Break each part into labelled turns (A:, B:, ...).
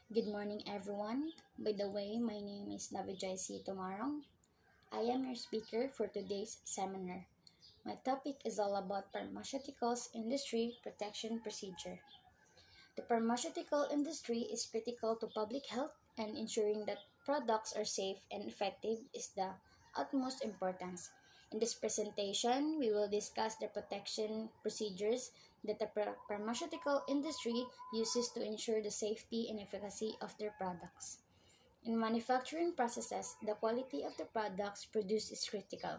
A: Good morning, everyone. By the way, my name is Navijay Tomarong. I am your speaker for today's seminar. My topic is all about pharmaceuticals industry protection procedure. The pharmaceutical industry is critical to public health, and ensuring that products are safe and effective is the utmost importance. In this presentation, we will discuss the protection procedures that the pharmaceutical industry uses to ensure the safety and efficacy of their products. In manufacturing processes, the quality of the products produced is critical.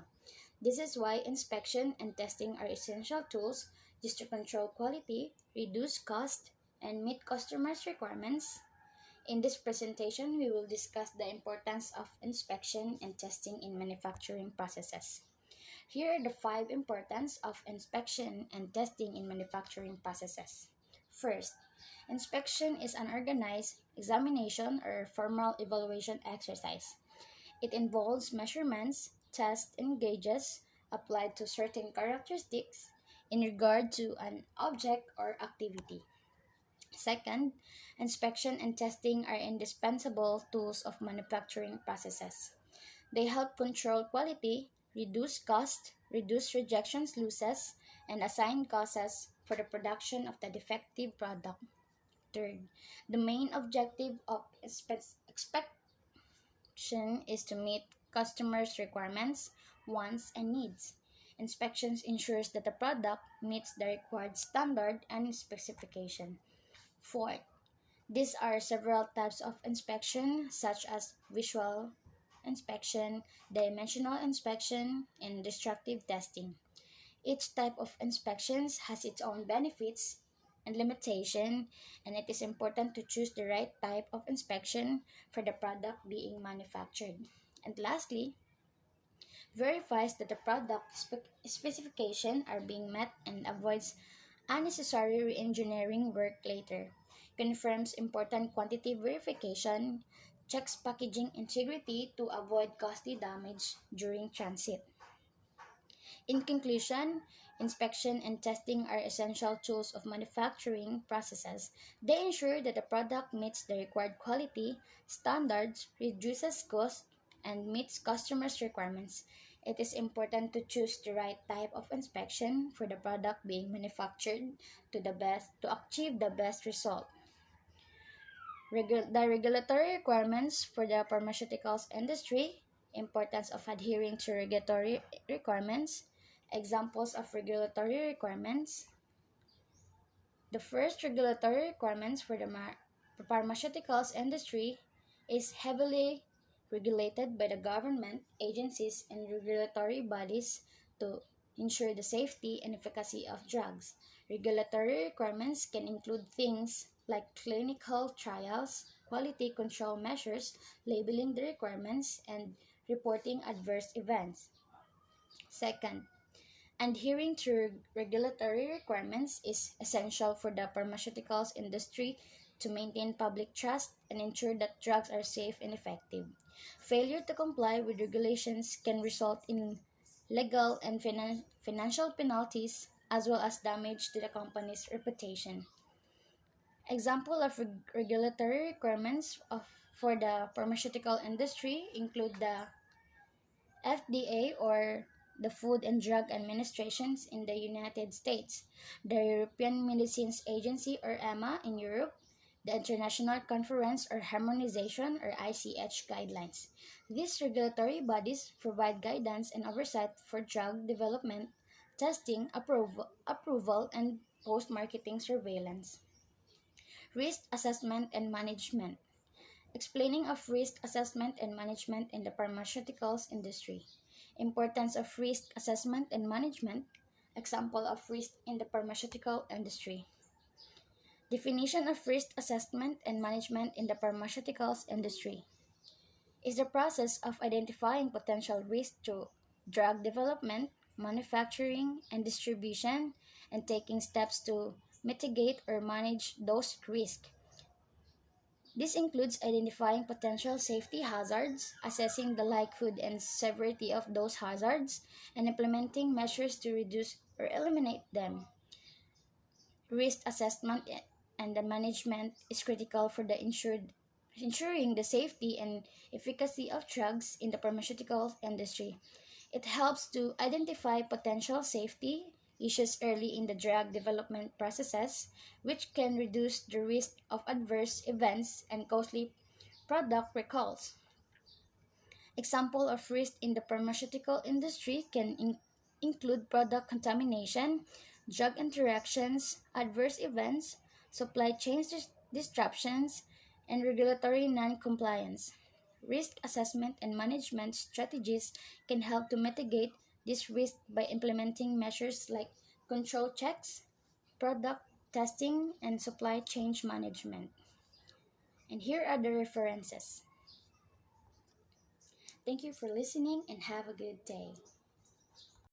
A: This is why inspection and testing are essential tools used to control quality, reduce cost, and meet customers' requirements. In this presentation, we will discuss the importance of inspection and testing in manufacturing processes. Here are the five importance of inspection and testing in manufacturing processes. First, inspection is an organized examination or formal evaluation exercise. It involves measurements, tests, and gauges applied to certain characteristics in regard to an object or activity. Second, inspection and testing are indispensable tools of manufacturing processes. They help control quality, reduce cost, reduce rejections losses, and assign causes for the production of the defective product. Third, the main objective of inspection is to meet customers' requirements, wants, and needs. Inspections ensures that the product meets the required standard and specification. Fourth, these are several types of inspection, such as visual inspection, dimensional inspection, and destructive testing. Each type of inspections has its own benefits and limitation, and it is important to choose the right type of inspection for the product being manufactured. And lastly, verifies that the product specifications are being met and avoids unnecessary re-engineering work later, confirms important quantity verification, checks packaging integrity to avoid costly damage during transit. In conclusion, inspection and testing are essential tools of manufacturing processes. They ensure that the product meets the required quality standards, reduces cost, and meets customers' requirements. It is important to choose the right type of inspection for the product being manufactured to achieve the best result. The regulatory requirements for the pharmaceuticals industry, importance of adhering to regulatory requirements, examples of regulatory requirements. The first regulatory requirements for the pharmaceuticals industry is heavily regulated by the government agencies and regulatory bodies to ensure the safety and efficacy of drugs. Regulatory requirements can include things like clinical trials, quality control measures, labeling the requirements, and reporting adverse events. Second, adhering to regulatory requirements is essential for the pharmaceuticals industry to maintain public trust and ensure that drugs are safe and effective. Failure to comply with regulations can result in legal and financial penalties as well as damage to the company's reputation. Example of regulatory requirements for the pharmaceutical industry include the FDA, or the Food and Drug Administrations in the United States, the European Medicines Agency or EMA in Europe, the International Conference or Harmonization or ICH guidelines. These regulatory bodies provide guidance and oversight for drug development, testing, approval and post-marketing surveillance. Risk assessment and management. Explaining of risk assessment and management in the pharmaceuticals industry. Importance of risk assessment and management. Example of risk in the pharmaceutical industry. Definition of risk assessment and management in the pharmaceuticals industry is the process of identifying potential risks to drug development, manufacturing, and distribution, and taking steps to mitigate or manage those risks. This includes identifying potential safety hazards, assessing the likelihood and severity of those hazards, and implementing measures to reduce or eliminate them. Risk assessment and the management is critical for the ensured ensuring the safety and efficacy of drugs in the pharmaceutical industry. It helps to identify potential safety issues early in the drug development processes, which can reduce the risk of adverse events and costly product recalls. Example of risk in the pharmaceutical industry can include product contamination, drug interactions, adverse events, supply chain disruptions, and regulatory non-compliance. Risk assessment and management strategies can help to mitigate this risk by implementing measures like control checks, product testing, and supply chain management. And here are the references. Thank you for listening and have a good day.